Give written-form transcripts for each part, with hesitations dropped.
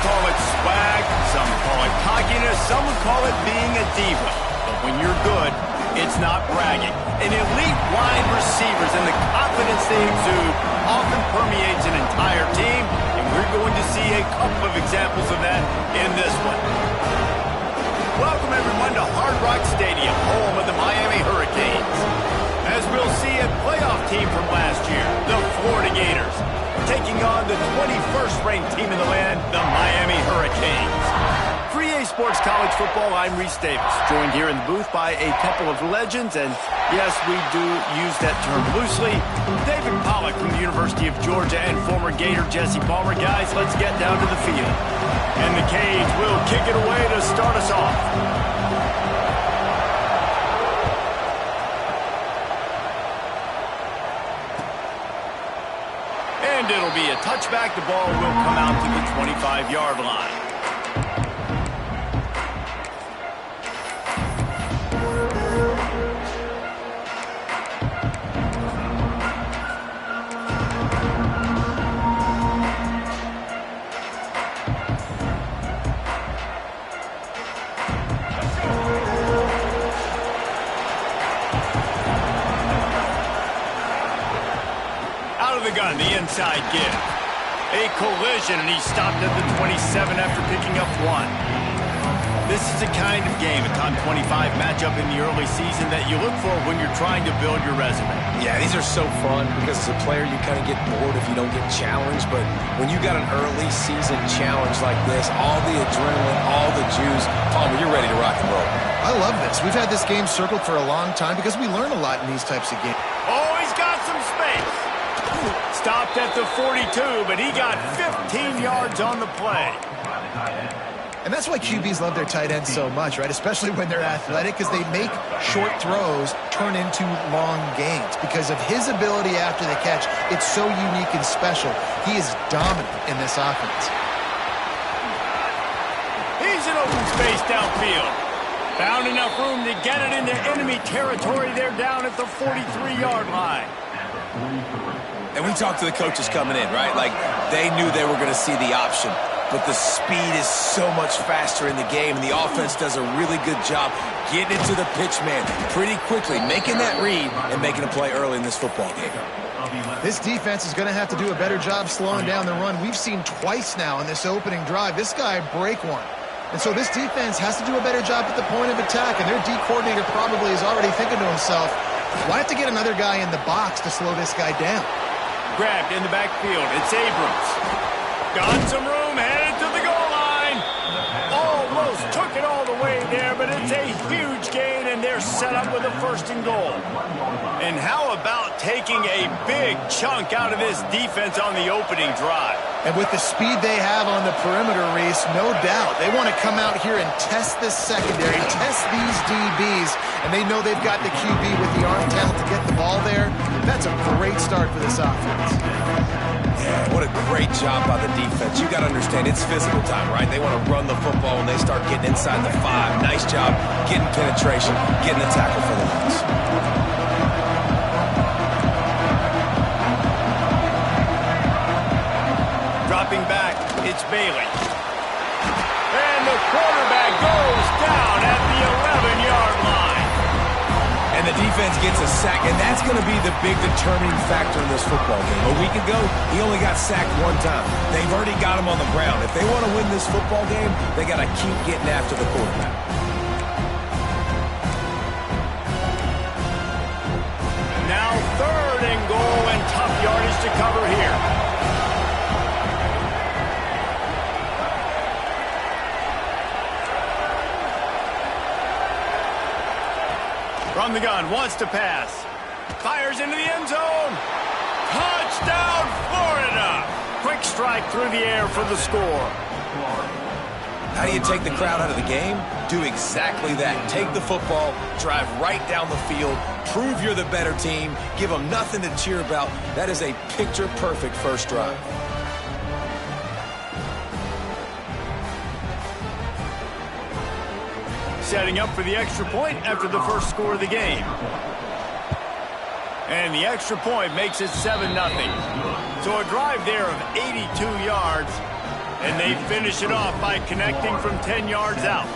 call it swag, some call it cockiness, some would call it being a diva. But when you're good, it's not bragging. An elite wide receivers and the confidence they exude often permeates an entire team, and we're going to see a couple of examples of that in this one. Welcome, everyone, to Hard Rock Stadium, home of the Miami Hurricanes. As we'll see, a playoff team from last year, the Florida Gators, taking on the 21st ranked team in the land, the Miami Hurricanes. For EA Sports College Football, I'm Reese Davis, joined here in the booth by a couple of legends, and yes, we do use that term loosely. David Pollack from the University of Georgia and former Gator Jesse Palmer. Guys, let's get down to the field. And the Canes will kick it away to start us off. And it'll be a touchback. The ball will come out to the 25-yard line. Gun, the inside give. A collision, and he stopped at the 27 after picking up one. This is the kind of game, a top 25 matchup in the early season that you look for when you're trying to build your resume. Yeah, these are so fun because as a player, you kind of get bored if you don't get challenged. But when you got an early season challenge like this, all the adrenaline, all the juice, Palmer, you're ready to rock and roll. I love this. We've had this game circled for a long time because we learn a lot in these types of games. Oh, he's got some space. Stopped at the 42, but he got 15 yards on the play. And that's why QBs love their tight ends so much, right? Especially when they're athletic, because they make short throws turn into long gains. Because of his ability after the catch, it's so unique and special. He is dominant in this offense. He's in open space downfield. Found enough room to get it into enemy territory. They're down at the 43-yard line. And we talked to the coaches coming in, right? Like, they knew they were going to see the option. But the speed is so much faster in the game, and the offense does a really good job getting into the pitch man pretty quickly, making that read and making a play early in this football game. This defense is going to have to do a better job slowing down the run. We've seen twice now in this opening drive. This guy break one. And so this defense has to do a better job at the point of attack, and their D coordinator probably is already thinking to himself, well, I have to get another guy in the box to slow this guy down. Grabbed in the backfield. It's Abrams. Got some room, headed to the goal line. Almost took it all the way there, but it's a huge gain, and they're set up with a 1st and goal. And how about taking a big chunk out of this defense on the opening drive? And with the speed they have on the perimeter, Reese, no doubt, they want to come out here and test this secondary, test these DBs, and they know they've got the QB with the arm talent to get the ball there. That's a great start for this offense. Yeah, what a great job by the defense. You got to understand, it's physical time, right? They want to run the football when they start getting inside the 5. Nice job getting penetration, getting a tackle for the loss. Dropping back, it's Bailey. And the quarterback goes down at the 11-yard line. And the defense gets a sack, and that's going to be the big determining factor in this football game. A week ago, he only got sacked one time. They've already got him on the ground. If they want to win this football game, they got to keep getting after the quarterback. Now 3rd and goal, and tough yardage to cover here. From the gun, wants to pass. Fires into the end zone. Touchdown, Florida! Quick strike through the air for the score. How do you take the crowd out of the game? Do exactly that. Take the football, drive right down the field, prove you're the better team, give them nothing to cheer about. That is a picture-perfect first drive. Setting up for the extra point after the first score of the game. And the extra point makes it 7-0. So a drive there of 82 yards And they finish it off by connecting from 10 yards out.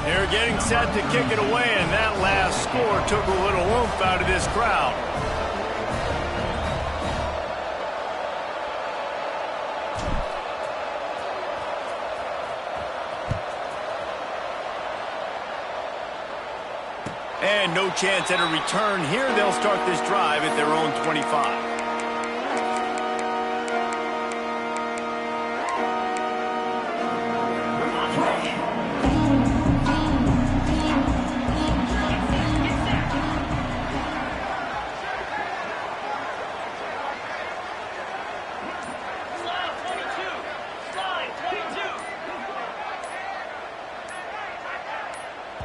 They're getting set to kick it away, and that last score took a little oomph out of this crowd. And no chance at a return here. They'll start this drive at their own 25.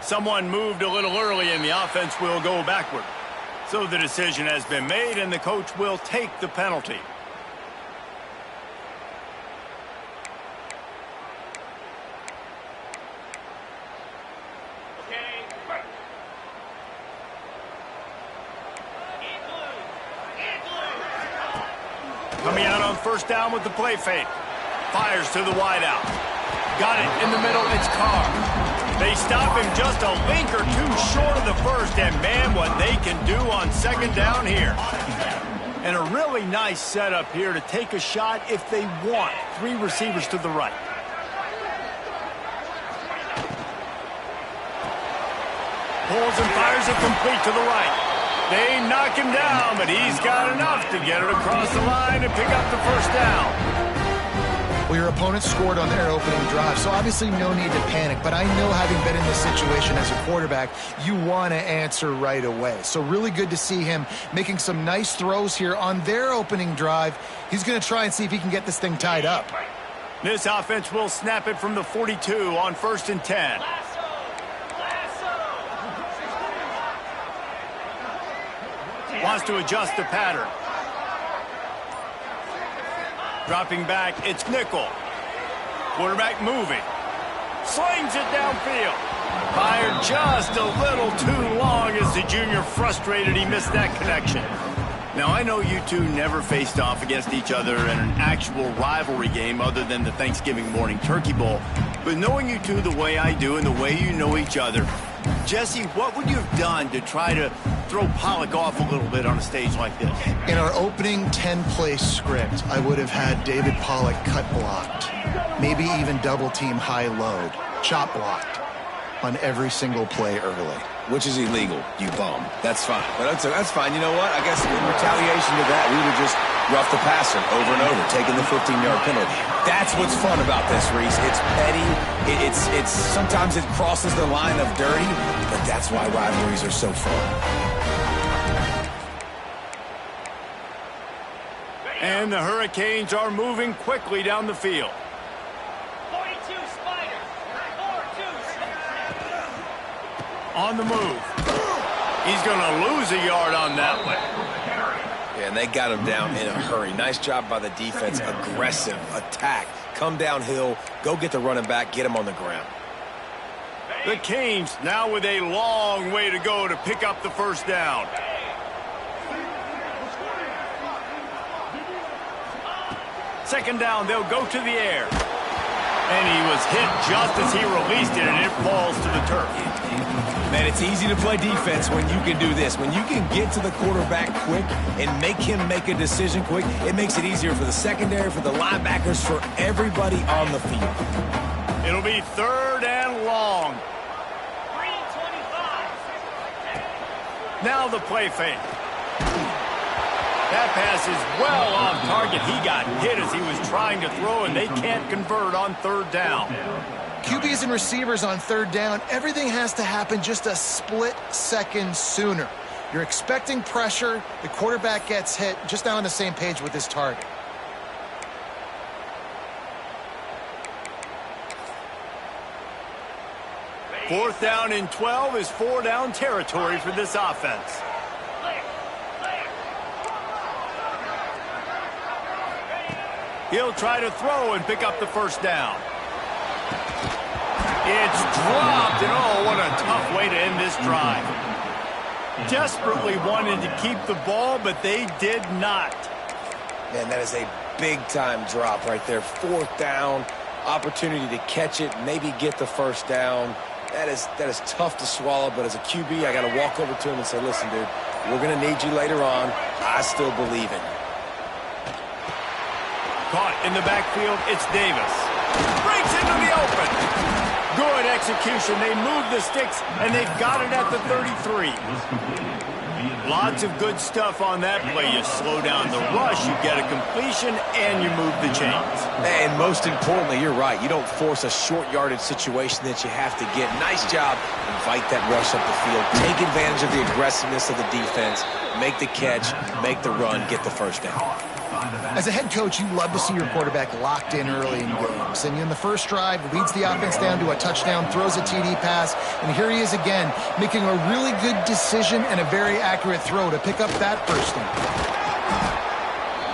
Someone moved a little early, and the offense will go backward. So the decision has been made, and the coach will take the penalty. Coming out on first down with the play fake. Fires to the wideout. Got it in the middle. It's Carr. They stop him just a link or two short of the first, and man, what they can do on second down here. And a really nice setup here to take a shot if they want. 3 receivers to the right. Pulls and fires it complete to the right. They knock him down, but he's got enough to get it across the line and pick up the first down. Well, your opponent scored on their opening drive, so obviously no need to panic. But I know, having been in this situation as a quarterback, you want to answer right away. So really good to see him making some nice throws here on their opening drive. He's going to try and see if he can get this thing tied up. This offense will snap it from the 42 on 1st and 10. Wants to adjust the pattern. Dropping back, it's nickel. Quarterback moving. Slings it downfield. Fired just a little too long as the junior frustrated he missed that connection. Now, I know you two never faced off against each other in an actual rivalry game other than the Thanksgiving morning Turkey Bowl. But knowing you two the way I do and the way you know each other, Jesse, what would you have done to try to throw Pollock off a little bit on a stage like this? In our opening 10-play script, I would have had David Pollock cut blocked, maybe even double-team high load, chop blocked on every single play early. Which is illegal, you bum. That's fine. But that's fine. You know what? I guess in retaliation to that, we would have just roughed the passer over and over, taking the 15-yard penalty. That's what's fun about this, Reese. It's petty. It's sometimes it crosses the line of dirty, but that's why rivalries are so fun. And the Hurricanes are moving quickly down the field. 42 Spiders. 4-2. On the move. He's going to lose a yard on that one. Yeah, and they got him down in a hurry. Nice job by the defense. Aggressive attack. Come downhill. Go get the running back. Get him on the ground. The Canes now with a long way to go to pick up the first down. Second down, they'll go to the air. And he was hit just as he released it, and it falls to the turf. Man, it's easy to play defense when you can do this. When you can get to the quarterback quick and make him make a decision quick, it makes it easier for the secondary, for the linebackers, for everybody on the field. It'll be 3rd and long. 3:25. Now the play fake. That pass is well off target. He got hit as he was trying to throw, and they can't convert on 3rd down. QBs and receivers on 3rd down, everything has to happen just a split second sooner. You're expecting pressure, the quarterback gets hit, just not on the same page with his target. Fourth down and 12 is 4-down territory for this offense. He'll try to throw and pick up the first down. It's dropped, and oh, what a tough way to end this drive. desperately wanted to keep the ball, but they did not. Man, that is a big-time drop right there. 4th down, opportunity to catch it, maybe get the first down. That is tough to swallow, but as a QB, I got to walk over to him and say, listen, dude, we're going to need you later on. I still believe in you. Caught in the backfield, it's Davis. Breaks into the open. Good execution. They move the sticks, and they've got it at the 33. Lots of good stuff on that play. You slow down the rush, you get a completion, and you move the chains. And most importantly, you're right. You don't force a short yardage situation that you have to get. Nice job. Invite that rush up the field. Take advantage of the aggressiveness of the defense. Make the catch, make the run, get the first down. As a head coach, you love to see your quarterback locked in early in games. And in the first drive, leads the offense down to a touchdown, throws a TD pass, and here he is again, making a really good decision and a very accurate throw to pick up that first down.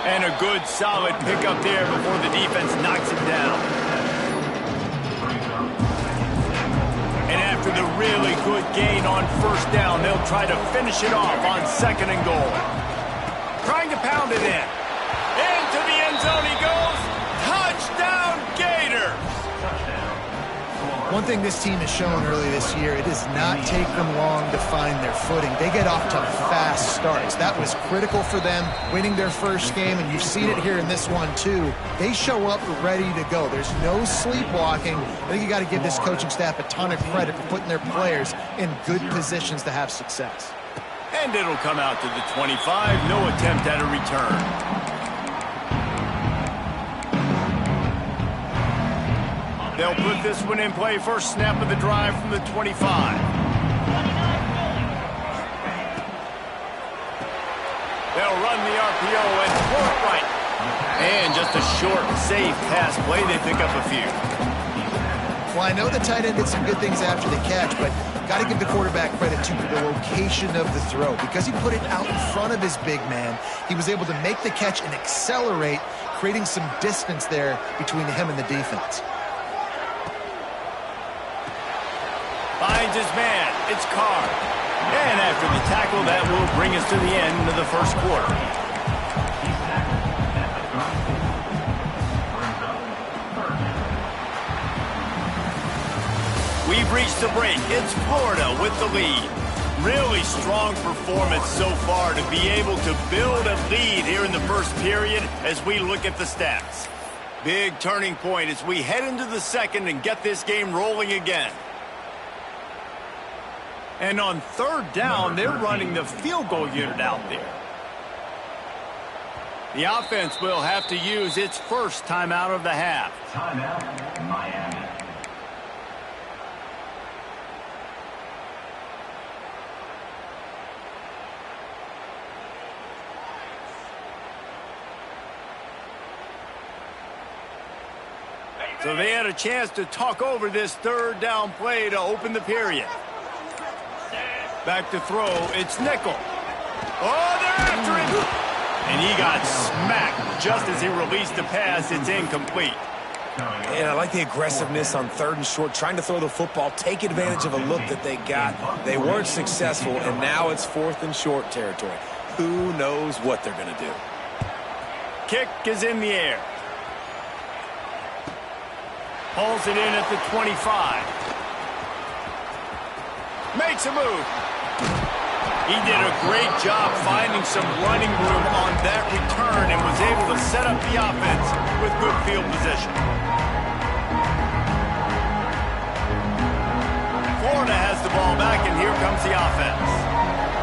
And a good, solid pickup there before the defense knocks him down. And after the really good gain on first down, they'll try to finish it off on 2nd and goal. Trying to pound it in. Into the end zone he goes. Touchdown, Gators! One thing this team has shown early this year, it does not take them long to find their footing. They get off to fast starts. That was critical for them, winning their first game, and you've seen it here in this one too. They show up ready to go. There's no sleepwalking. I think you got to give this coaching staff a ton of credit for putting their players in good positions to have success. And it'll come out to the 25. No attempt at a return. They'll put this one in play. First snap of the drive from the 25. They'll run the RPO and throw it right. And just a short, safe pass play. They pick up a few. Well, I know the tight end did some good things after the catch, but got to give the quarterback credit to the location of the throw. Because he put it out in front of his big man, he was able to make the catch and accelerate, creating some distance there between him and the defense. Finds his man. It's Carr. And after the tackle, that will bring us to the end of the first quarter. We've reached the break. It's Florida with the lead. Really strong performance so far to be able to build a lead here in the first period as we look at the stats. Big turning point as we head into the second and get this game rolling again. And on 3rd down, they're running the field goal unit out there. The offense will have to use its first timeout of the half. Timeout, Miami. So they had a chance to talk over this 3rd down play to open the period. Back to throw, it's Nickel. Oh, they're after him! And he got smacked just as he released the pass. It's incomplete. And I like the aggressiveness on 3rd and short, trying to throw the football, take advantage of a look that they got. They weren't successful, and now it's 4th and short territory. Who knows what they're going to do? Kick is in the air. Pulls it in at the 25. Makes a move. He did a great job finding some running room on that return and was able to set up the offense with good field position. Florida has the ball back, and here comes the offense.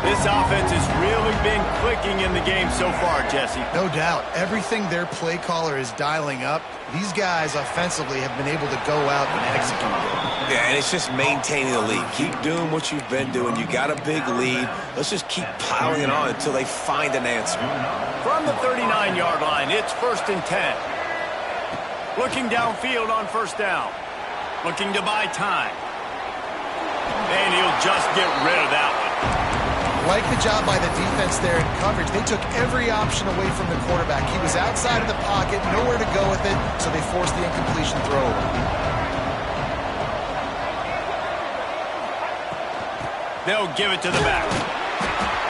This offense has really been clicking in the game so far, Jesse. No doubt. Everything their play caller is dialing up, these guys offensively have been able to go out and execute. Yeah, and it's just maintaining the lead. Keep doing what you've been doing. You got a big lead. Let's just keep piling it on until they find an answer. From the 39-yard line, it's 1st and 10. Looking downfield on 1st down. Looking to buy time. And he'll just get rid of that one. Like the job by the defense there in coverage. They took every option away from the quarterback. He was outside of the pocket, nowhere to go with it, so they forced the incompletion throw. They'll give it to the back.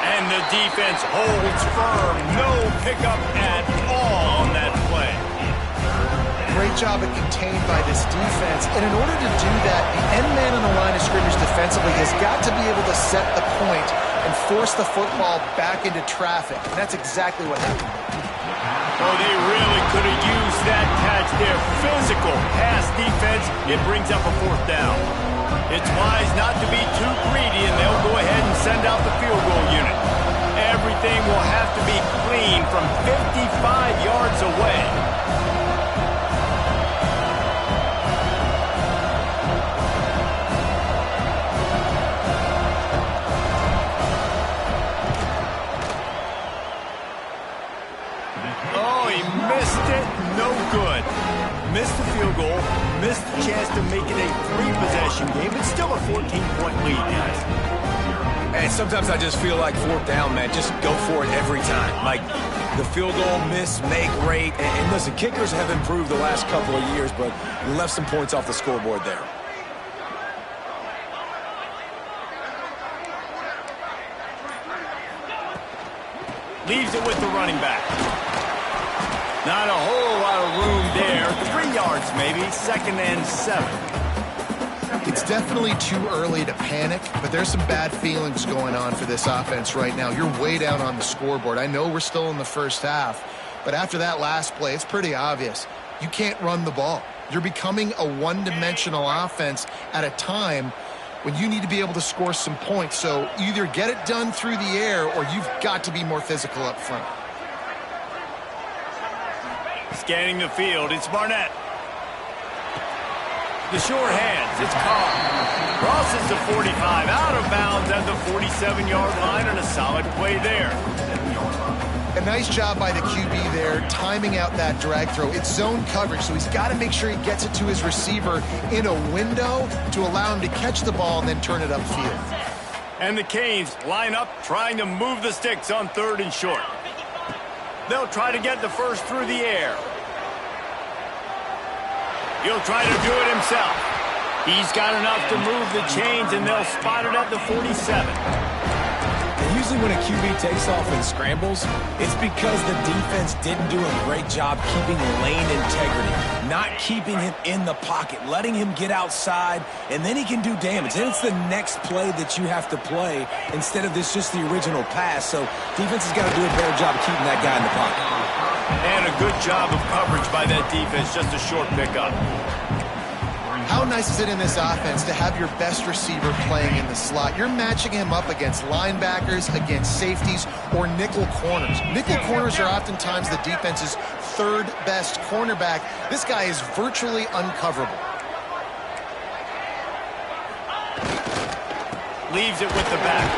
And the defense holds firm. No pickup at all on that play. Great job at contained by this defense. And in order to do that, the end man on the line of scrimmage defensively has got to be able to set the point and force the football back into traffic. And that's exactly what happened. Oh, they really could have used that catch there. Physical pass defense. It brings up a 4th down. It's wise not to be too greedy, and they'll go ahead and send out the field goal unit. Everything will have to be clean from 55 yards away. Oh, he missed it. No good. Missed the field goal, missed the chance to make it a 3-possession game. It's still a 14-point lead, guys. And sometimes I just feel like 4th down, man. Just go for it every time. Like the field goal, miss, make, rate. And listen, kickers have improved the last couple of years, but you left some points off the scoreboard there. Leaves it with the running back. Not a whole lot of room there. 3 yards maybe, 2nd and 7. It's definitely too early to panic, but there's some bad feelings going on for this offense right now. You're way down on the scoreboard. I know we're still in the first half, but after that last play, it's pretty obvious. You can't run the ball. You're becoming a one-dimensional offense at a time when you need to be able to score some points. So either get it done through the air or you've got to be more physical up front. Scanning the field, it's Barnett. The short hands, it's Carr. Crosses the 45, out of bounds at the 47-yard line, and a solid play there. A nice job by the QB there, timing out that drag throw. It's zone coverage, so he's got to make sure he gets it to his receiver in a window to allow him to catch the ball and then turn it upfield. And the Canes line up, trying to move the sticks on 3rd and short. They'll try to get the first through the air. He'll try to do it himself. He's got enough to move the chains, and they'll spot it at the 47. Usually when a QB takes off and scrambles, it's because the defense didn't do a great job keeping lane integrity, not keeping him in the pocket, letting him get outside, and then he can do damage. Then it's the next play that you have to play instead of this just the original pass. So defense has got to do a better job of keeping that guy in the pocket. And a good job of coverage by that defense, just a short pickup. How nice is it in this offense to have your best receiver playing in the slot? You're matching him up against linebackers, against safeties, or nickel corners. Nickel corners are oftentimes the defense's 3rd best cornerback. This guy is virtually uncoverable. Leaves it with the back.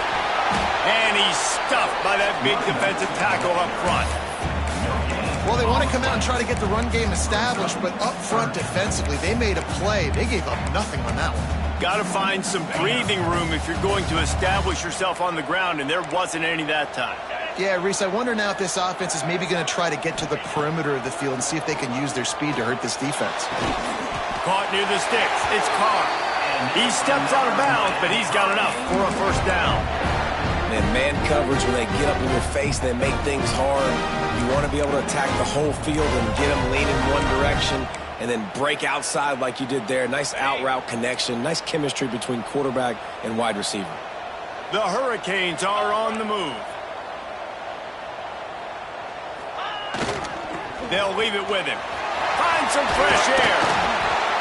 And he's stuffed by that big defensive tackle up front. Well, they want to come out and try to get the run game established, but up front defensively, they made a play. They gave up nothing on that one. Got to find some breathing room if you're going to establish yourself on the ground, and there wasn't any that time. Yeah, Reese, I wonder now if this offense is maybe going to try to get to the perimeter of the field and see if they can use their speed to hurt this defense. Caught near the sticks. It's Carr. He steps out of bounds, but he's got enough for a 1st down. And man coverage, when they get up in your face, they make things hard. You want to be able to attack the whole field and get them leaning one direction and then break outside like you did there. Nice out-route connection, nice chemistry between quarterback and wide receiver. The Hurricanes are on the move. They'll leave it with him. Find some fresh air.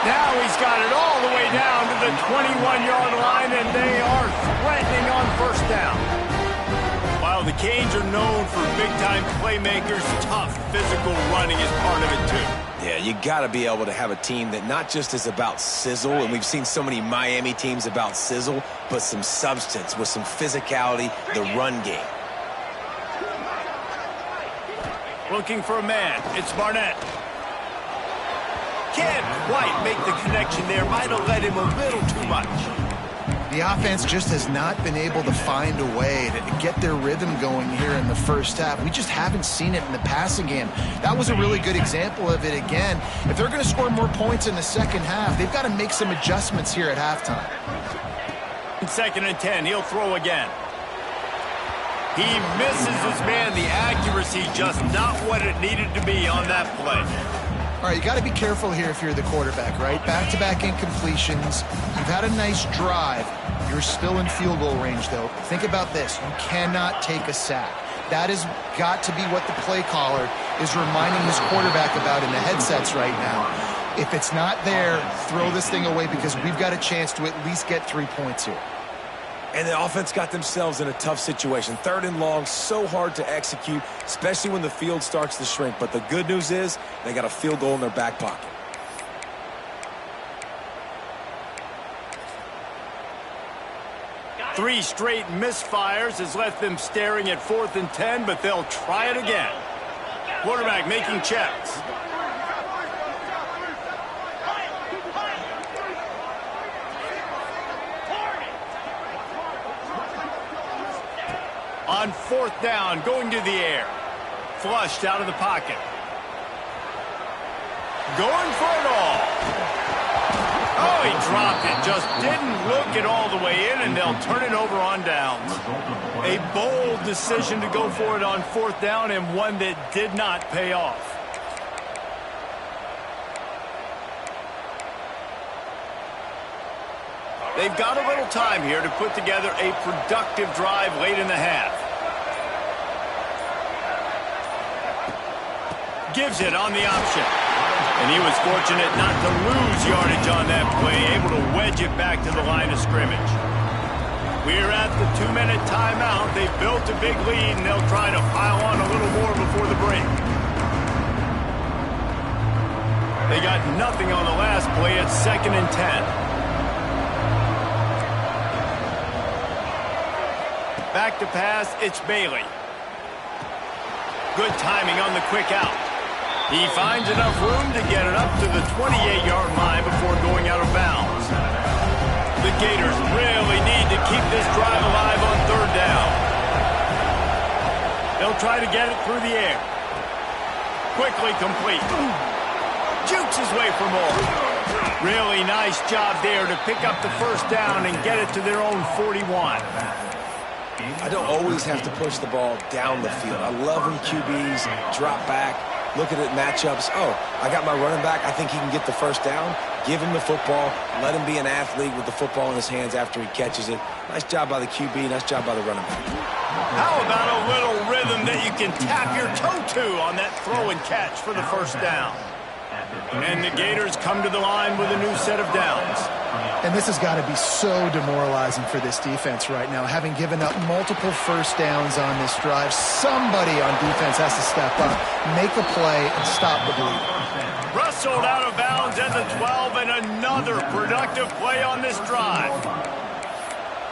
Now he's got it all the way down to the 21-yard line, and they are threatening on 1st down. While the Canes are known for big-time playmakers, tough physical running is part of it, too. Yeah, you got to be able to have a team that not just is about sizzle, and we've seen so many Miami teams about sizzle, but some substance with some physicality, the run game. Looking for a man. It's Barnett. Can't quite make the connection there. Might have let him a little too much. The offense just has not been able to find a way to get their rhythm going here in the first half. We just haven't seen it in the passing game. That was a really good example of it again. If they're going to score more points in the second half, they've got to make some adjustments here at halftime. 2nd and 10, he'll throw again. He misses his man. The accuracy just not what it needed to be on that play. All right, you got to be careful here if you're the quarterback, right? Back-to-back incompletions. You've had a nice drive. You're still in field goal range, though. Think about this. You cannot take a sack. That has got to be what the play caller is reminding his quarterback about in the headsets right now. If it's not there, throw this thing away because we've got a chance to at least get 3 points here. And the offense got themselves in a tough situation. 3rd and long, so hard to execute, especially when the field starts to shrink. But the good news is they got a field goal in their back pocket. Three straight misfires has left them staring at 4th and 10, but they'll try it again. Quarterback making checks. On 4th down, going to the air. Flushed out of the pocket. Going for it all. Oh, he dropped it. Just didn't look it all the way in, and they'll turn it over on downs. A bold decision to go for it on 4th down, and one that did not pay off. They've got a little time here to put together a productive drive late in the half. Gives it on the option. And he was fortunate not to lose yardage on that play, able to wedge it back to the line of scrimmage. We're at the 2-minute timeout. They've built a big lead, and they'll try to pile on a little more before the break. They got nothing on the last play at 2nd and 10. Back to pass, it's Bailey. Good timing on the quick out. He finds enough room to get it up to the 28-yard line before going out of bounds. The Gators really need to keep this drive alive on 3rd down. They'll try to get it through the air. Quickly complete. Jukes his way for more. Really nice job there to pick up the 1st down and get it to their own 41. I don't always have to push the ball down the field. I love when QBs drop back, look at it, matchups. Oh, I got my running back. I think he can get the 1st down. Give him the football. Let him be an athlete with the football in his hands after he catches it. Nice job by the QB. Nice job by the running back. How about a little rhythm that you can tap your toe to on that throw and catch for the 1st down? And the Gators come to the line with a new set of downs. And this has got to be so demoralizing for this defense right now. Having given up multiple 1st downs on this drive, somebody on defense has to step up, make a play, and stop the bleed. Rustled out of bounds at the 12, and another productive play on this drive.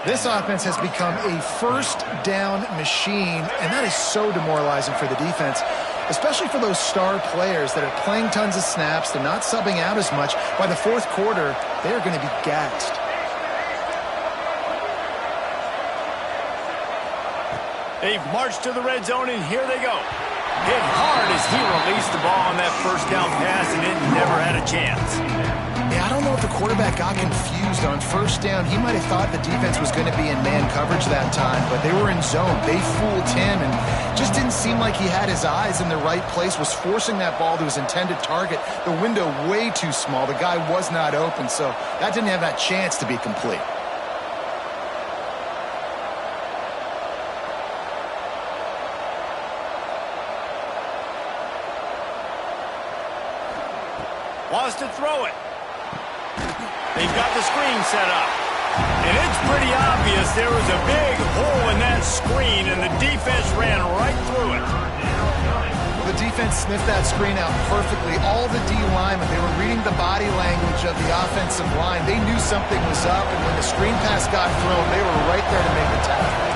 This offense has become a 1st down machine, and that is so demoralizing for the defense, especially for those star players that are playing tons of snaps. They're not subbing out as much. By the 4th quarter, they are going to be gassed. They've marched to the red zone, and here they go. Hit hard as he released the ball on that 1st down pass, and it never had a chance. Yeah, I don't know if the quarterback got confused on 1st down. He might have thought the defense was going to be in man coverage that time, but they were in zone. They fooled him and just didn't seem like he had his eyes in the right place, was forcing that ball to his intended target. The window way too small. The guy was not open, so that didn't have that chance to be complete. Wants to throw it. They've got the screen set up. And it's pretty obvious there was a big hole in that screen, and the defense ran right through it. Well, the defense sniffed that screen out perfectly. All the D linemen, they were reading the body language of the offensive line. They knew something was up, and when the screen pass got thrown, they were right there to make the tackle.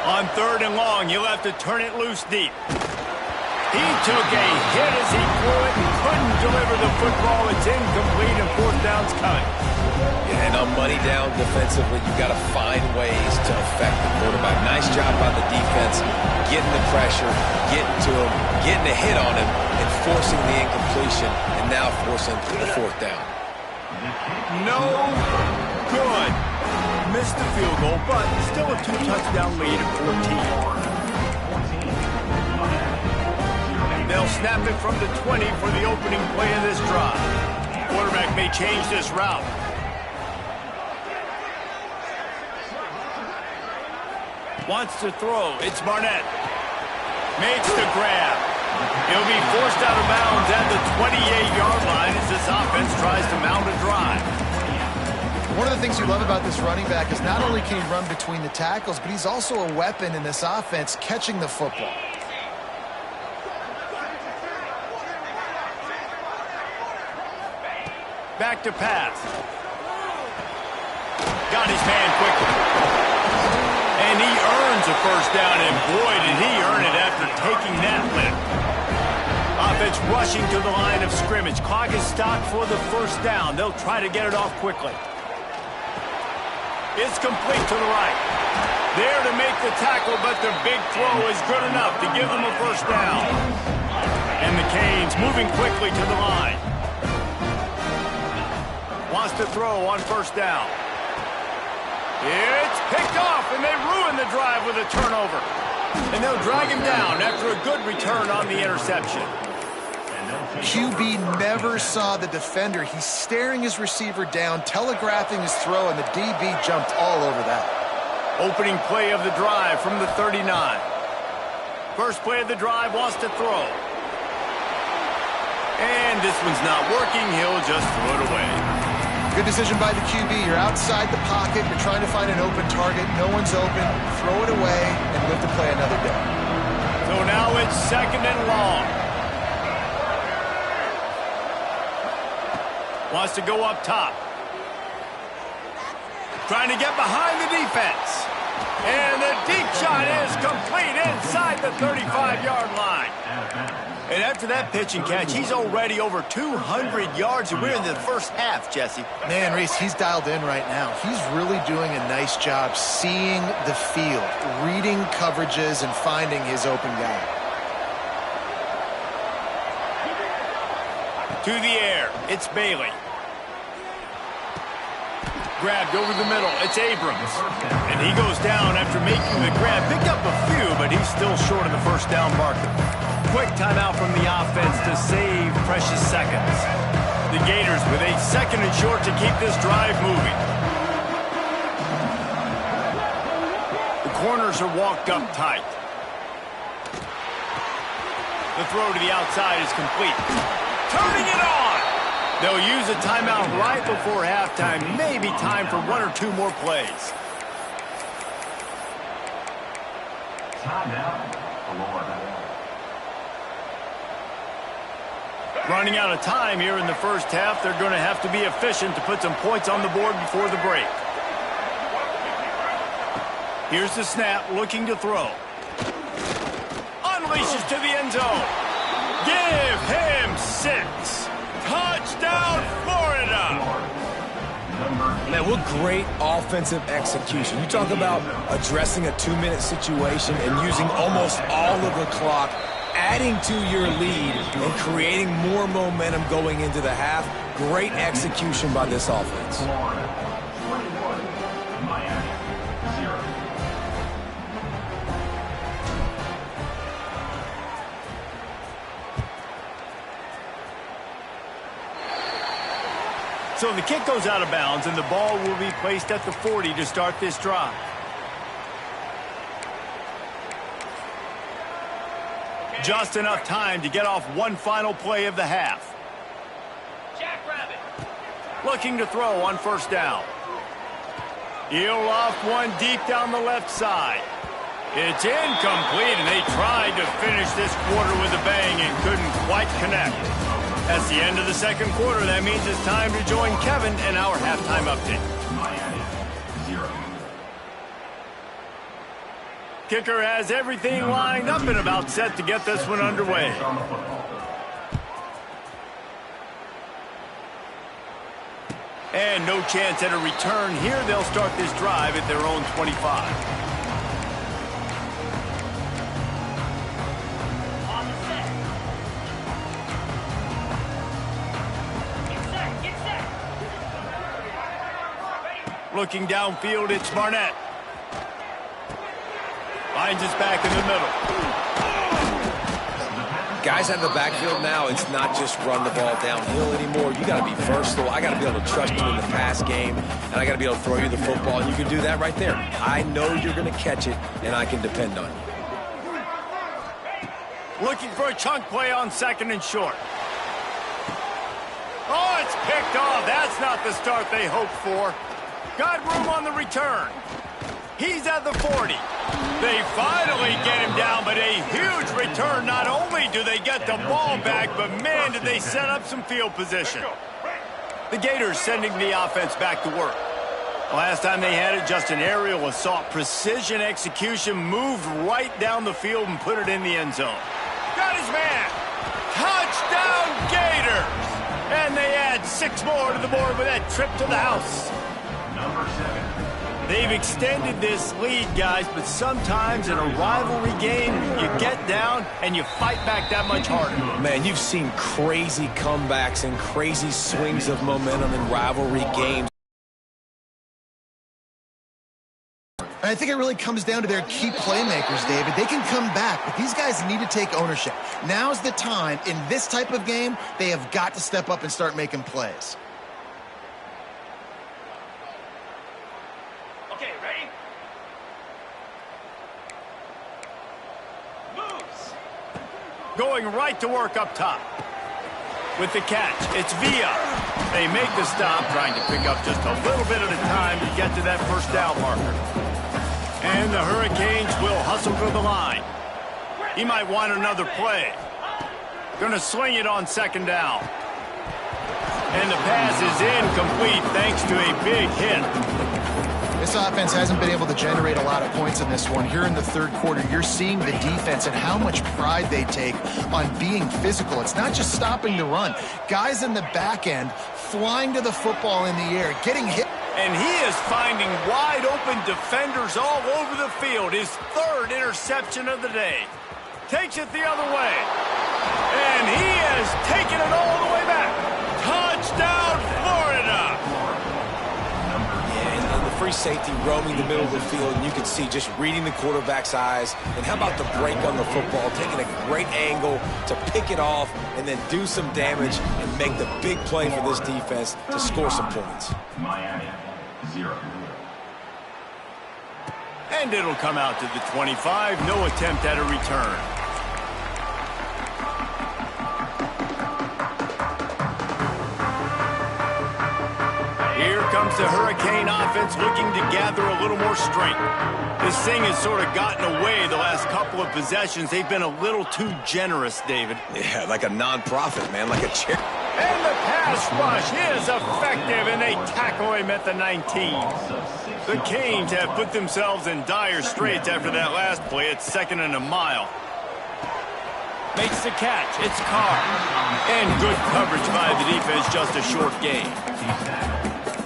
On 3rd and long, you'll have to turn it loose deep. He took a hit as he threw it and couldn't deliver the football. It's incomplete, and 4th down's coming. Yeah, and on money down defensively, you've got to find ways to affect the quarterback. Nice job by the defense, getting the pressure, getting to him, getting a hit on him, and forcing the incompletion, and now forcing the 4th down. No good. Missed the field goal, but still a 2-touchdown lead at 14. They'll snap it from the 20 for the opening play of this drive. Quarterback may change this route. Wants to throw. It's Barnett. Makes the grab. He'll be forced out of bounds at the 28-yard line as this offense tries to mount a drive. One of the things you love about this running back is not only can he run between the tackles, but he's also a weapon in this offense catching the football. Back to pass. Got his man quickly. And he earns a first down, and boy, did he earn it after taking that lift. Offense rushing to the line of scrimmage. Clock is stopped for the first down. They'll try to get it off quickly. It's complete to the right. There to make the tackle, but the big throw is good enough to give them a first down. And the Canes moving quickly to the line. Wants to throw on first down. It's picked off, and they ruin the drive with a turnover. And they'll drag him down after a good return on the interception. QB never saw the defender. He's staring his receiver down, telegraphing his throw, and the DB jumped all over that. Opening play of the drive from the 39. First play of the drive, wants to throw. And this one's not working. He'll just throw it away. Good decision by the QB. You're outside the pocket. You're trying to find an open target. No one's open. Throw it away and live to play another day. So now it's second and long. Wants to go up top. Trying to get behind the defense. And the deep shot is complete inside the 35-yard line. And after that pitch and catch, he's already over 200 yards, and we're in the first half, Jesse. Man, Reese, he's dialed in right now. He's really doing a nice job seeing the field, reading coverages, and finding his open guy. To the air, it's Bailey. Grabbed over the middle, it's Abrams. And he goes down after making the grab. Picked up a few, but he's still short of the first down marker. Quick timeout from the offense to save precious seconds. The Gators with a second and short to keep this drive moving. The corners are walked up tight. The throw to the outside is complete. Turning it on! They'll use a timeout right before halftime. Maybe time for one or two more plays. Timeout. Florida. Running out of time here in the first half. They're going to have to be efficient to put some points on the board before the break. Here's the snap, looking to throw. Unleashes to the end zone. Give him 6. Touchdown, Florida! Man, what great offensive execution. You talk about addressing a 2-minute situation and using almost all of the clock, adding to your lead and creating more momentum going into the half. Great execution by this offense. Florida 21, Miami 0. So the kick goes out of bounds, and the ball will be placed at the 40 to start this drive. Just enough time to get off one final play of the half. Jackrabbit. Looking to throw on first down. He'll loft one deep down the left side. It's incomplete, and they tried to finish this quarter with a bang and couldn't quite connect. That's the end of the second quarter. That means it's time to join Kevin in our halftime update. Miami 0. Kicker has everything lined up and about set to get this one underway. On the football. And no chance at a return here. They'll start this drive at their own 25. On the set. Get set. Get set. Ready. looking downfield. It's Barnett. Finds his back in the middle. Guys out of the backfield now, it's not just run the ball downhill anymore. You got to be versatile. I got to be able to trust you in the pass game, and I got to be able to throw you the football, and you can do that right there. I know you're going to catch it, and I can depend on you. Looking for a chunk play on 2nd and short. Oh, it's picked off. That's not the start they hoped for. Got room on the return. He's at the 40. They finally get him down, but a huge return. Not only do they get the ball back, but man, did they set up some field position. The Gators sending the offense back to work. Last time they had it, just an aerial assault. Precision execution, moved right down the field and put it in the end zone. Got his man. Touchdown, Gators! And they add 6 more to the board with that trip to the house. Number 7. They've extended this lead, guys, but sometimes in a rivalry game, you get down and you fight back that much harder. Man, you've seen crazy comebacks and crazy swings of momentum in rivalry games. I think it really comes down to their key playmakers, David. They can come back, but these guys need to take ownership. Now's the time. In this type of game, they have got to step up and start making plays. Okay, ready? Moves. Going right to work up top. With the catch, it's Villa. They make the stop, trying to pick up just a little bit at a time to get to that first down marker. And the Hurricanes will hustle to the line. He might want another play. Going to sling it on 2nd down. And the pass is incomplete thanks to a big hit. This offense hasn't been able to generate a lot of points in this one. Here in the 3rd quarter, you're seeing the defense and how much pride they take on being physical. It's not just stopping the run. Guys in the back end flying to the football in the air, getting hit. And he is finding wide-open defenders all over the field. His 3rd interception of the day. Takes it the other way. And he has taken it all the way back. Touchdown, Florida! Yeah, and the free safety roaming the middle of the field, and you can see just reading the quarterback's eyes. And how about the break on the football, taking a great angle to pick it off and then do some damage and make the big play for this defense to score some points. Miami, 0. And it'll come out to the 25. No attempt at a return. Here comes the Hurricane offense looking to gather a little more strength. This thing has sort of gotten away the last couple of possessions. They've been a little too generous, David. Yeah, like a non-profit, man, like a charity. And the pass rush is effective, and they tackle him at the 19. The Canes have put themselves in dire straits after that last play. It's 2nd and a mile. Makes the catch. It's Carr. And good coverage by the defense, just a short gain.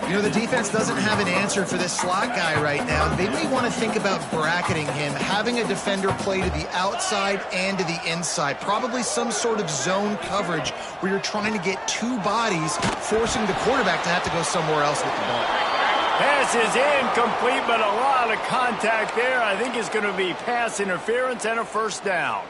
You know, the defense doesn't have an answer for this slot guy right now. They may want to think about bracketing him, having a defender play to the outside and to the inside. Probably some sort of zone coverage where you're trying to get 2 bodies, forcing the quarterback to have to go somewhere else with the ball. Pass is incomplete, but a lot of contact there. I think it's going to be pass interference and a 1st down.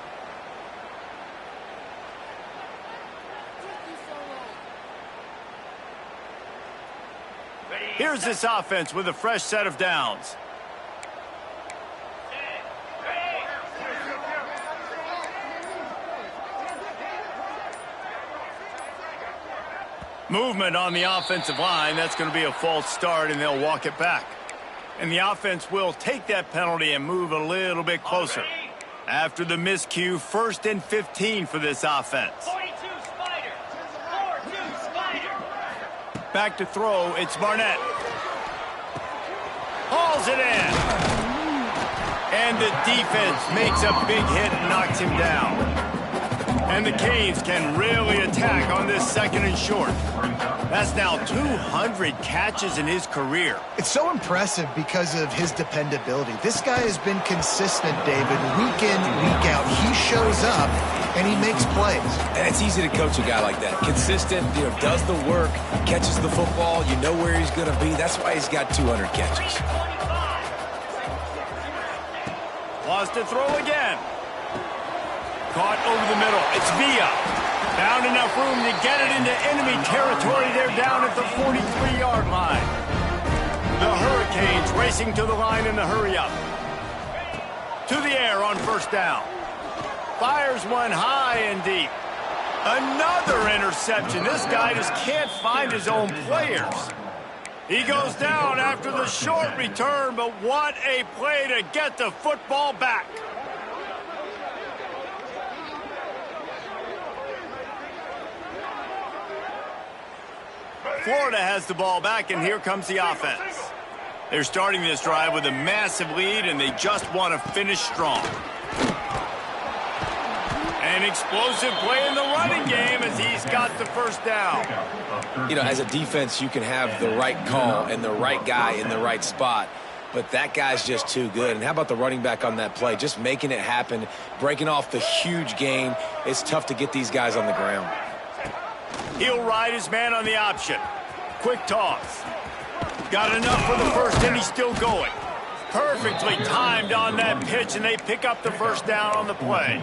Here's this offense with a fresh set of downs. Movement on the offensive line. That's going to be a false start, and they'll walk it back. And the offense will take that penalty and move a little bit closer. After the miscue, 1st and 15 for this offense. 42 Spider. 4-2 Spider. Back to throw, it's Barnett. Hauls it in. And the defense makes a big hit and knocks him down. And the Canes can really attack on this 2nd and short. That's now 200 catches in his career. It's so impressive because of his dependability. This guy has been consistent, David, week in, week out. He shows up. and he makes plays. And it's easy to coach a guy like that. Consistent, does the work, catches the football, you know where he's going to be. That's why he's got 200 catches. Wants to throw again. Caught over the middle. It's Villa. Found enough room to get it into enemy territory. They're down at the 43-yard line. The Hurricanes racing to the line in the hurry-up. To the air on first down. Fires one high and deep. Another interception. This guy just can't find his own players. He goes down after the short return, but what a play to get the football back. Florida has the ball back, and here comes the offense. They're starting this drive with a massive lead, and they just want to finish strong. An explosive play in the running game as he's got the first down. As a defense, you can have the right call and the right guy in the right spot, but that guy's just too good. And how about the running back on that play? Just making it happen, breaking off the huge gain. It's tough to get these guys on the ground. He'll ride his man on the option. Quick toss. Got enough for the first, and he's still going. Perfectly timed on that pitch, and they pick up the first down on the play.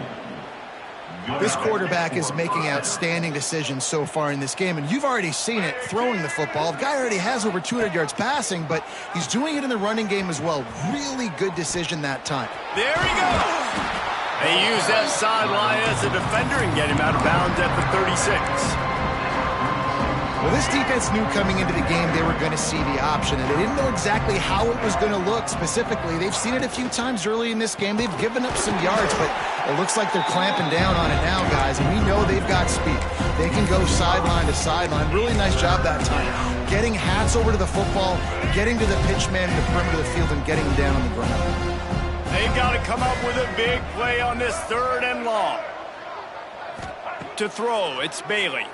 This quarterback is making outstanding decisions so far in this game, and you've already seen it throwing the football. The guy already has over 200 yards passing, but he's doing it in the running game as well. Really good decision that time. There he goes. They use that sideline as a defender and get him out of bounds at the 36. Well, this defense knew coming into the game they were going to see the option, and they didn't know exactly how it was going to look specifically. They've seen it a few times early in this game. They've given up some yards, but it looks like they're clamping down on it now, guys, and we know they've got speed. They can go sideline to sideline. Really nice job that time. Getting hats over to the football, getting to the pitch man in the perimeter of the field, and getting him down on the ground. They've got to come up with a big play on this 3rd and long. To throw, it's Bailey.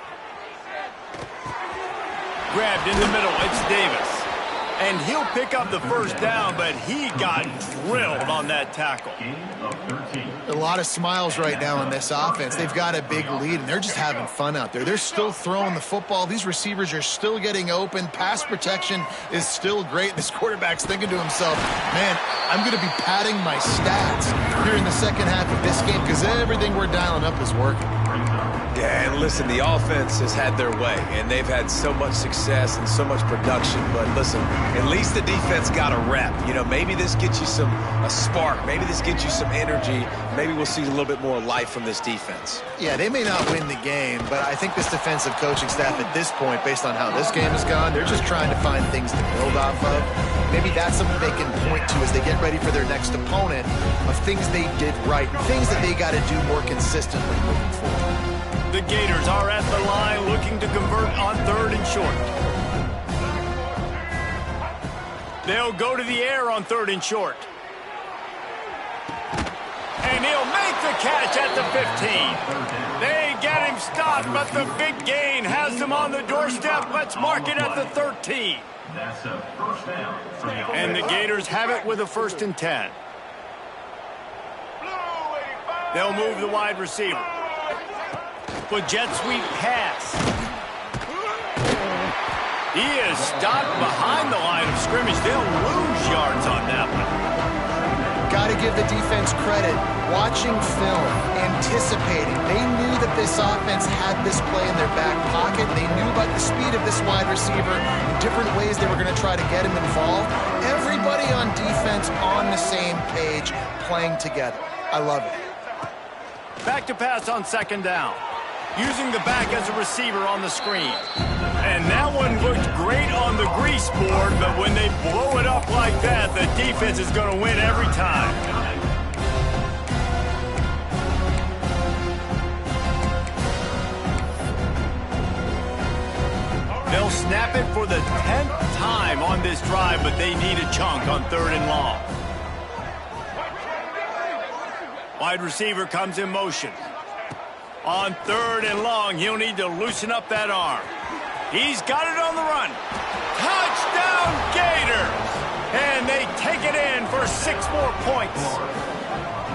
Grabbed in the middle, it's Davis. And he'll pick up the first down, but he got drilled on that tackle. A lot of smiles right now on this offense. They've got a big lead, and they're just having fun out there. They're still throwing the football. These receivers are still getting open. Pass protection is still great. This quarterback's thinking to himself, man, I'm going to be padding my stats here in the second half of this game because everything we're dialing up is working. Yeah, and listen, the offense has had their way, and they've had so much success and so much production. But listen, at least the defense got a rep. Maybe this gets you a spark. Maybe this gets you some energy. Maybe we'll see a little bit more life from this defense. Yeah, they may not win the game, but I think this defensive coaching staff at this point, based on how this game has gone, they're just trying to find things to build off of. Maybe that's something they can point to as they get ready for their next opponent of things they did right, things that they got to do more consistently moving forward. The Gators are at the line looking to convert on 3rd and short. They'll go to the air on 3rd and short. And he'll make the catch at the 15. They get him stopped, but the big gain has them on the doorstep. Let's mark it at the 13. That's a first down for the And the Gators have it with a 1st and 10. They'll move the wide receiver. With jet sweep pass. He is stopped behind the line of scrimmage. They'll lose yards on that one. Got to give the defense credit. Watching film, anticipating. They knew that this offense had this play in their back pocket. They knew about the speed of this wide receiver, different ways they were going to try to get him involved. Everybody on defense on the same page, playing together. I love it. Back to pass on 2nd down. Using the back as a receiver on the screen. And that one looked great on the grease board, but when they blow it up like that, the defense is going to win every time. They'll snap it for the 10th time on this drive, but they need a chunk on 3rd and long. Wide receiver comes in motion. On 3rd and long, he'll need to loosen up that arm. He's got it on the run. Touchdown, Gators! And they take it in for 6 more points.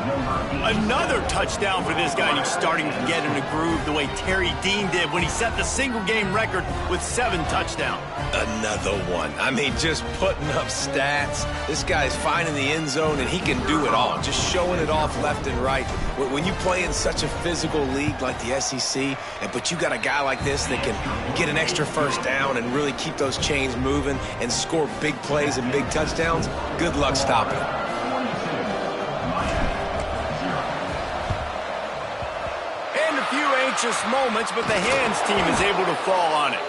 Another touchdown for this guy, and he's starting to get in a groove the way Terry Dean did when he set the single-game record with 7 touchdowns. Another one. I mean, just putting up stats. This guy's finding the end zone, and he can do it all, just showing it off left and right. When you play in such a physical league like the SEC, but you got a guy like this that can get an extra first down and really keep those chains moving and score big plays and big touchdowns, good luck stopping him. And a few anxious moments, but the hands team is able to fall on it.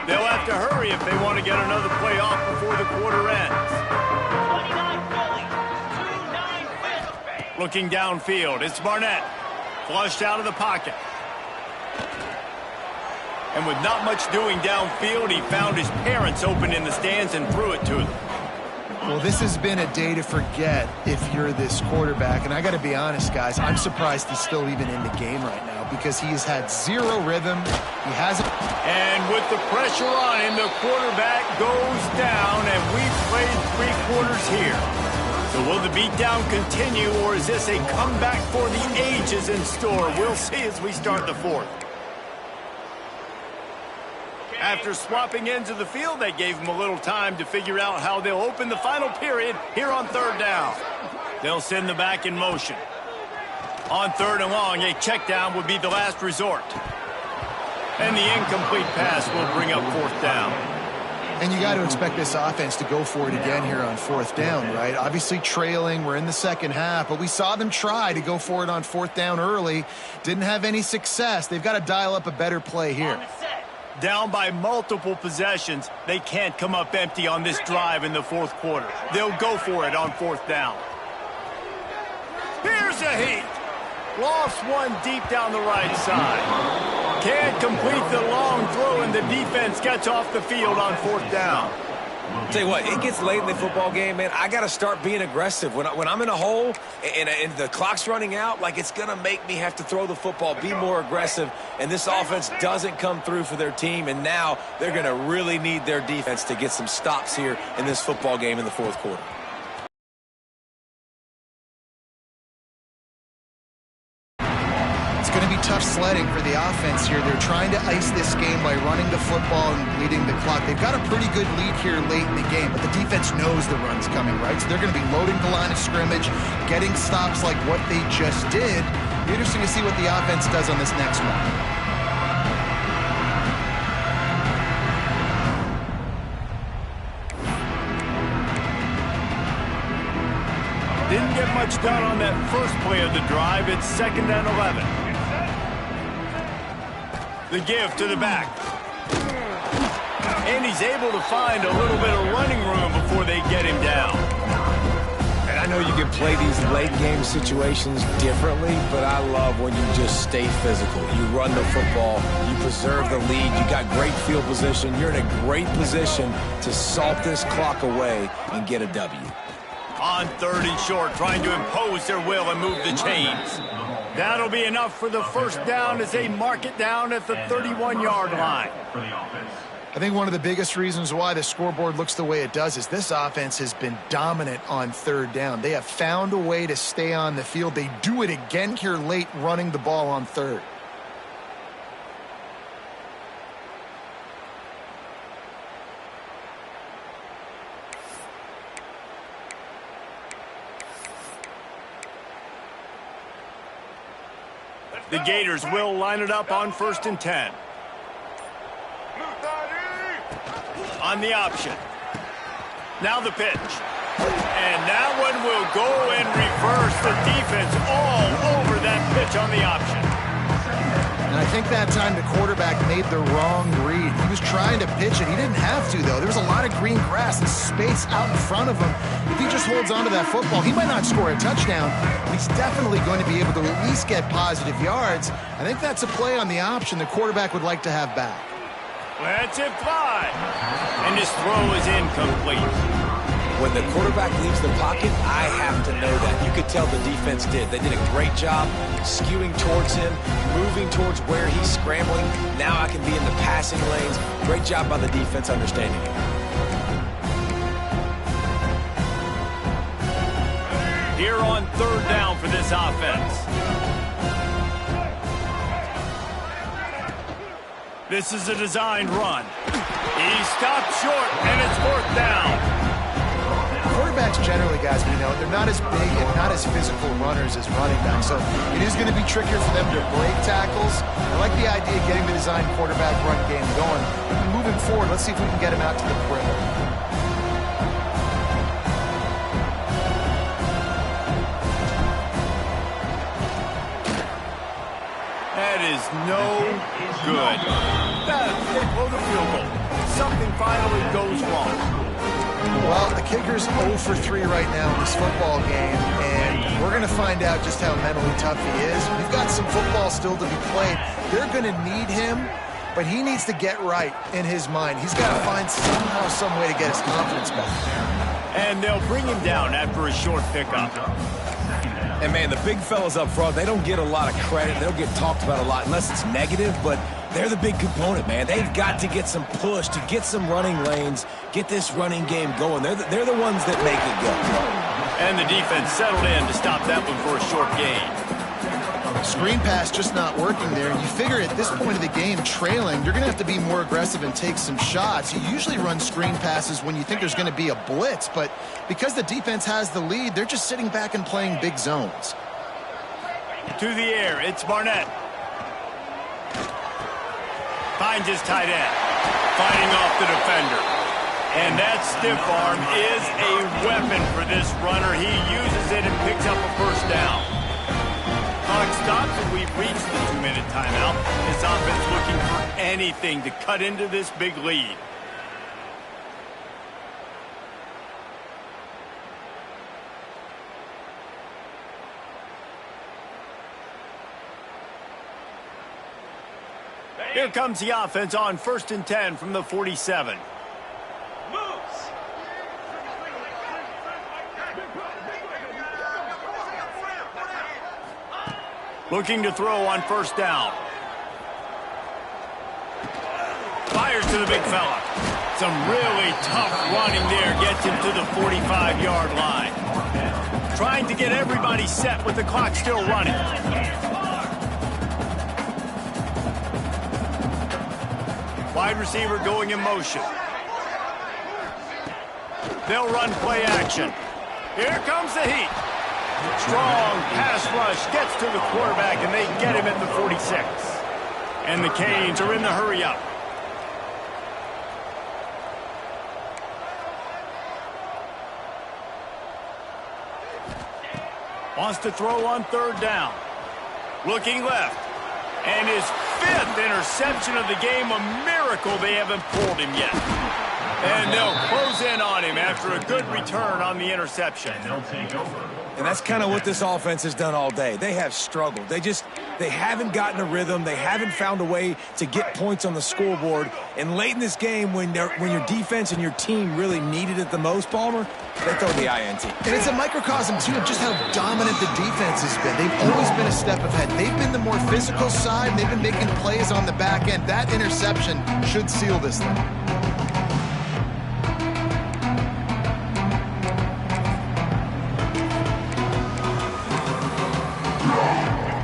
They'll have to hurry if they want to get another play off before the quarter ends. 29 Philly, 2-9 Fist. Looking downfield, it's Barnett. Flushed out of the pocket. And with not much doing downfield, he found his parents open in the stands and threw it to them. Well, this has been a day to forget if you're this quarterback. And I got to be honest, guys, I'm surprised he's still even in the game right now because he has had 0 rhythm. He hasn't. And with the pressure on him, the quarterback goes down, and we've played 3 quarters here. So will the beatdown continue, or is this a comeback for the ages in store? We'll see as we start the 4th. After swapping ends of the field, they gave him a little time to figure out how they'll open the final period here on 3rd down. They'll send the back in motion. On 3rd and long, a check down would be the last resort. And the incomplete pass will bring up 4th down. And you got to expect this offense to go for it again here on 4th down, right? Obviously trailing, we're in the second half, but we saw them try to go for it on 4th down early. Didn't have any success. They've got to dial up a better play here. Down by multiple possessions, they can't come up empty on this drive in the 4th quarter. They'll go for it on 4th down. Here's a heat. Lost one deep down the right side. Can't complete the long throw, and the defense gets off the field on 4th down. Tell you what, it gets late in the football game, man. I got to start being aggressive. When I'm in a hole and the clock's running out, like it's going to make me have to throw the football, be more aggressive, and this offense doesn't come through for their team, and now they're going to really need their defense to get some stops here in this football game in the 4th quarter. It's going to be tough sledding for the offense here. They're trying to ice this game by running the football and bleeding the clock. They've got a pretty good lead here late in the game, but the defense knows the run's coming, right? So they're going to be loading the line of scrimmage, getting stops like what they just did. Be interesting to see what the offense does on this next one. Didn't get much done on that first play of the drive. It's 2nd and 11. The give to the back. And he's able to find a little bit of running room before they get him down. And I know you can play these late game situations differently, but I love when you just stay physical. You run the football, you preserve the lead, you got great field position, you're in a great position to salt this clock away and get a W. On 3rd and short, trying to impose their will and move the chains. That'll be enough for the 1st down as they mark it down at the 31-yard line. I think one of the biggest reasons why the scoreboard looks the way it does is this offense has been dominant on 3rd down. They have found a way to stay on the field. They do it again here late, running the ball on 3rd. The Gators will line it up on 1st and 10. On the option. Now the pitch. And that one will go and reverse. The defense all over that pitch on the option. And I think that time the quarterback made the wrong read. He was trying to pitch it. He didn't have to, though. There was a lot of green grass and space out in front of him. If he just holds on to that football, he might not score a touchdown, but he's definitely going to be able to at least get positive yards. I think that's a play on the option the quarterback would like to have back. Let's it fly. And his throw is incomplete. When the quarterback leaves the pocket, I have to know that. You could tell the defense did. They did a great job skewing towards him, moving towards where he's scrambling. Now I can be in the passing lanes. Great job by the defense understanding it. here on third down for this offense. This is a designed run. He stopped short, and it's fourth down. Quarterbacks generally, guys, we know, they're not as big and not as physical runners as running backs, so it is going to be trickier for them to break tackles. I like the idea of getting the designed quarterback run game going. Moving forward, let's see if we can get him out to the perimeter. That is no good. They blow the field goal. Something finally goes wrong. Well, the kicker's 0 for 3 right now in this football game, and we're going to find out just how mentally tough he is. We've got some football still to be played. They're going to need him, but he needs to get right in his mind. He's got to find somehow, some way to get his confidence back. And they'll bring him down after a short pickup. And, man, the big fellas up front, they don't get a lot of credit. They don't get talked about a lot unless it's negative, but they're the big component, man. They've got to get some push, to get some running lanes, get this running game going. They're the ones that make it go. And the defense settled in to stop that one for a short gain. Screen pass just not working there, and you figure at this point of the game, trailing, you're going to have to be more aggressive and take some shots. You usually run screen passes when you think there's going to be a blitz, but because the defense has the lead, they're just sitting back and playing big zones. To the air, it's Barnett. Finds his tight end, fighting off the defender. And that stiff arm is a weapon for this runner. He uses it and picks up a first down. Clock stops and we've reached the 2-minute timeout. This offense looking for anything to cut into this big lead. Here comes the offense on 1st and 10 from the 47. Looking to throw on 1st down. Fires to the big fella. Some really tough running there gets him to the 45-yard line. Trying to get everybody set with the clock still running. Wide receiver going in motion. They'll run play action. Here comes the heat. Strong pass rush gets to the quarterback, and they get him at the 46. And the Canes are in the hurry-up. Wants to throw on 3rd down. Looking left. And his 5th interception of the game, a miracle they haven't pulled him yet. And they'll close in on him after a good return on the interception. And that's kind of what this offense has done all day. They have struggled. They haven't gotten a rhythm. They haven't found a way to get points on the scoreboard. And late in this game, when your defense and your team really needed it the most, Palmer, they throw the INT. And it's a microcosm, too, of just how dominant the defense has been. They've always been a step ahead. They've been the more physical side. They've been making plays on the back end. That interception should seal this thing.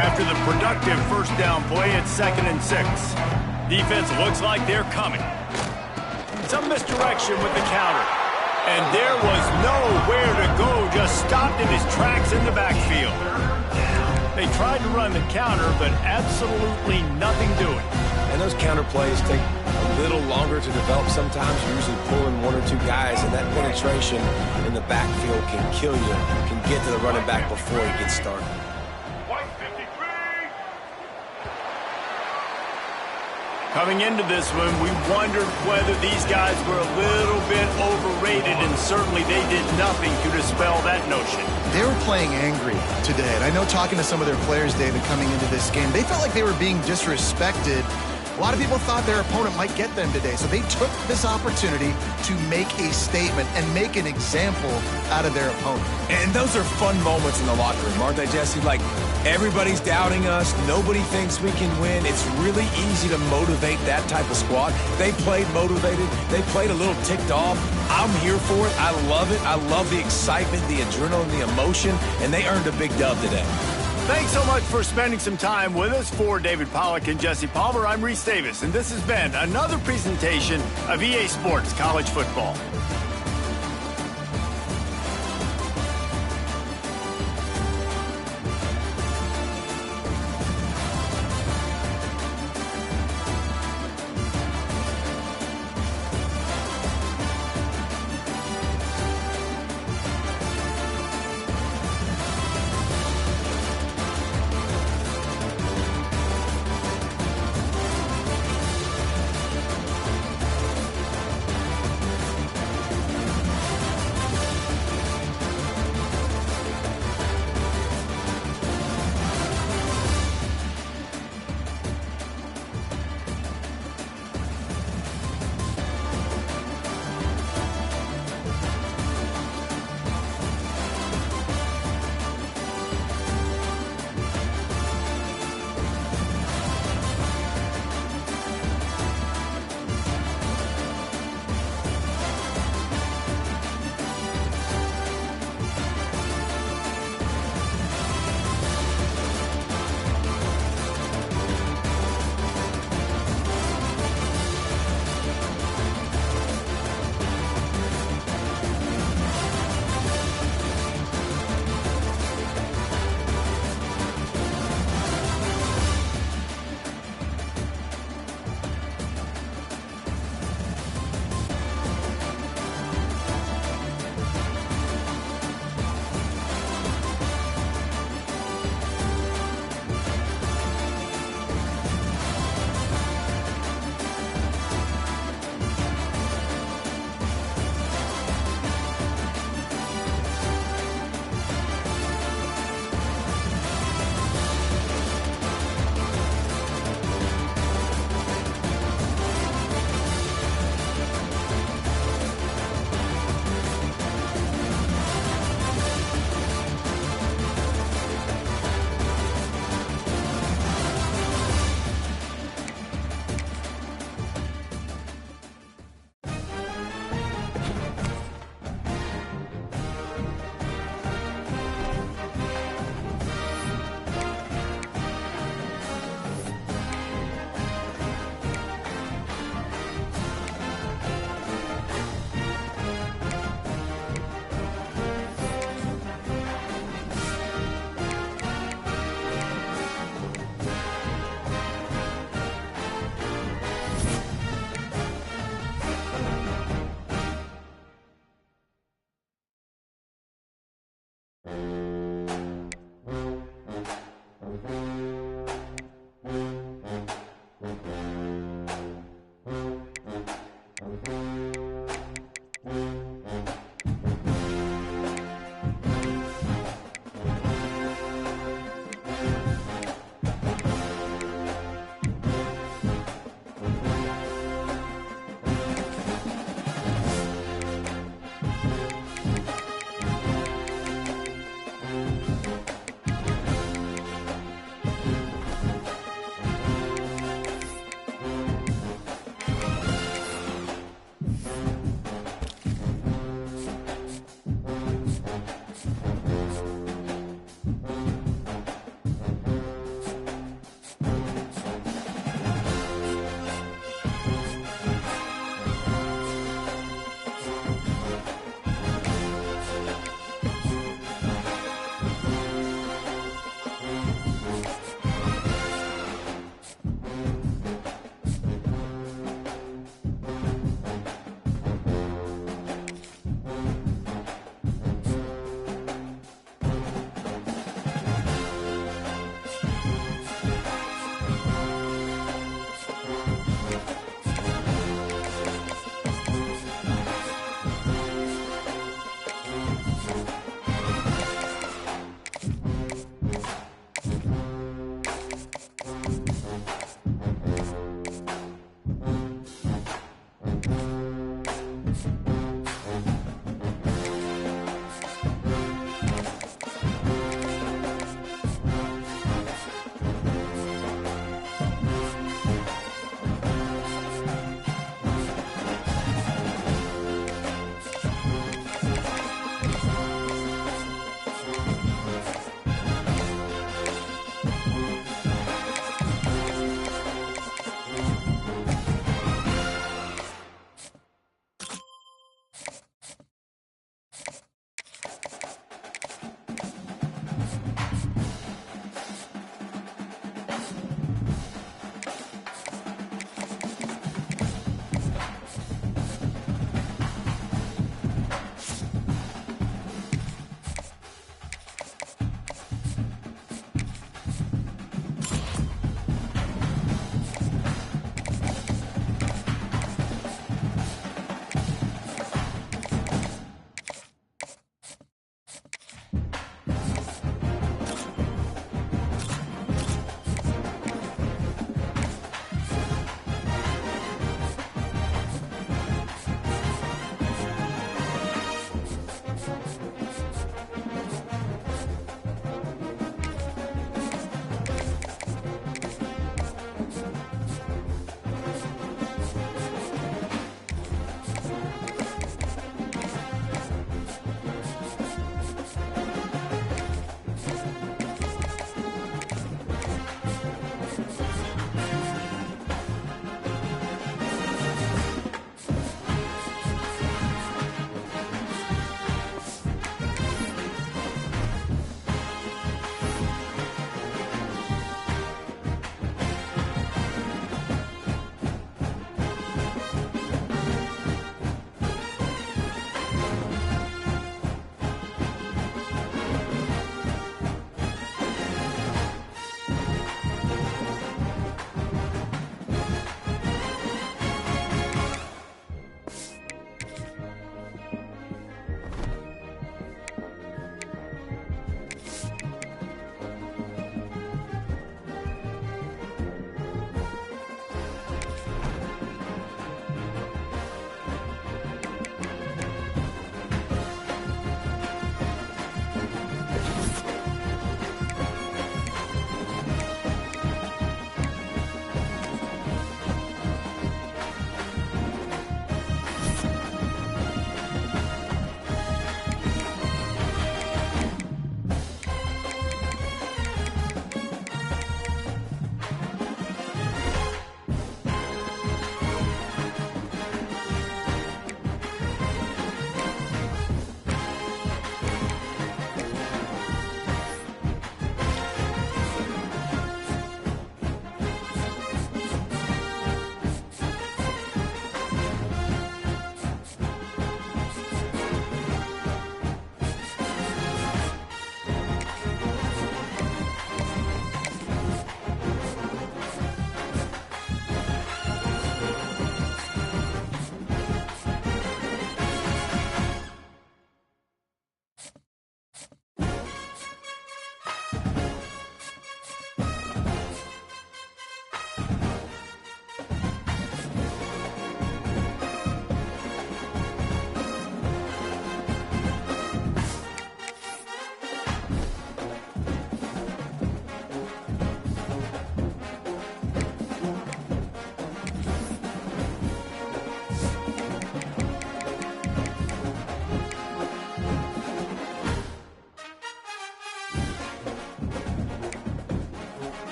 After the productive 1st down play, it's 2nd and 6. Defense looks like they're coming. Some misdirection with the counter. And there was nowhere to go, just stopped in his tracks in the backfield. They tried to run the counter, but absolutely nothing doing. And those counter plays take a little longer to develop sometimes. You're usually pulling 1 or 2 guys, and that penetration in the backfield can kill you, can get to the running back before he gets started. Coming into this one, we wondered whether these guys were a little bit overrated, and certainly they did nothing to dispel that notion. They were playing angry today, and I know talking to some of their players, David, coming into this game, they felt like they were being disrespected A lot of people thought their opponent might get them today, so they took this opportunity to make a statement and make an example out of their opponent. And those are fun moments in the locker room, aren't they, Jesse? Like, everybody's doubting us. Nobody thinks we can win. It's really easy to motivate that type of squad. They played motivated. They played a little ticked off. I'm here for it. I love it. I love the excitement, the adrenaline, the emotion, and they earned a big dub today. Thanks so much for spending some time with us. For David Pollack and Jesse Palmer, I'm Reese Davis, and this has been another presentation of EA Sports College Football.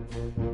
down.